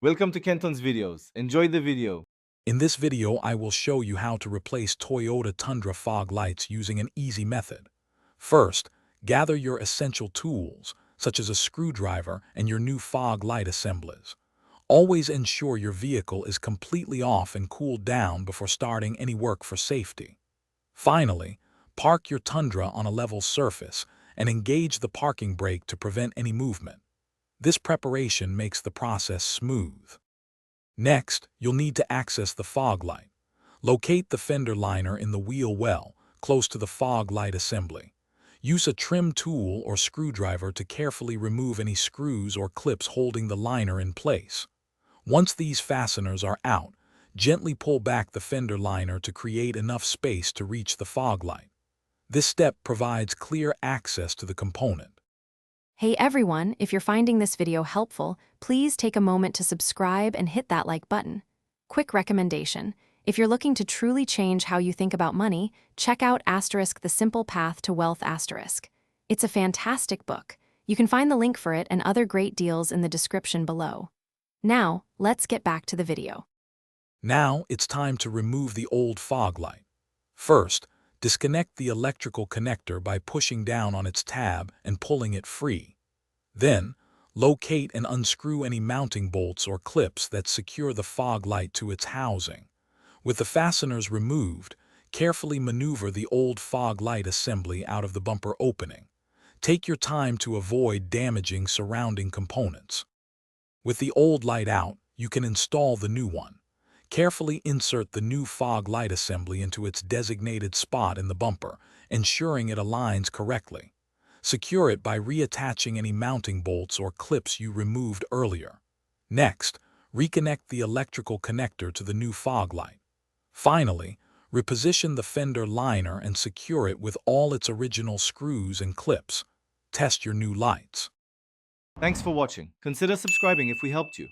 Welcome to Kenton's videos. Enjoy the video. In this video, I will show you how to replace Toyota Tundra fog lights using an easy method. First, gather your essential tools, such as a screwdriver and your new fog light assemblies. Always ensure your vehicle is completely off and cooled down before starting any work for safety. Finally, park your Tundra on a level surface and engage the parking brake to prevent any movement. This preparation makes the process smooth. Next, you'll need to access the fog light. Locate the fender liner in the wheel well, close to the fog light assembly. Use a trim tool or screwdriver to carefully remove any screws or clips holding the liner in place. Once these fasteners are out, gently pull back the fender liner to create enough space to reach the fog light. This step provides clear access to the component. Hey everyone, if you're finding this video helpful, please take a moment to subscribe and hit that like button. Quick recommendation: if you're looking to truly change how you think about money, check out The Simple Path to Wealth *. It's a fantastic book. You can find the link for it and other great deals in the description below. Now, let's get back to the video. Now it's time to remove the old fog light. First, disconnect the electrical connector by pushing down on its tab and pulling it free. Then, locate and unscrew any mounting bolts or clips that secure the fog light to its housing. With the fasteners removed, carefully maneuver the old fog light assembly out of the bumper opening. Take your time to avoid damaging surrounding components. With the old light out, you can install the new one. Carefully insert the new fog light assembly into its designated spot in the bumper, ensuring it aligns correctly. Secure it by reattaching any mounting bolts or clips you removed earlier. Next, reconnect the electrical connector to the new fog light. Finally, reposition the fender liner and secure it with all its original screws and clips. Test your new lights. Thanks for watching. Consider subscribing if we helped you.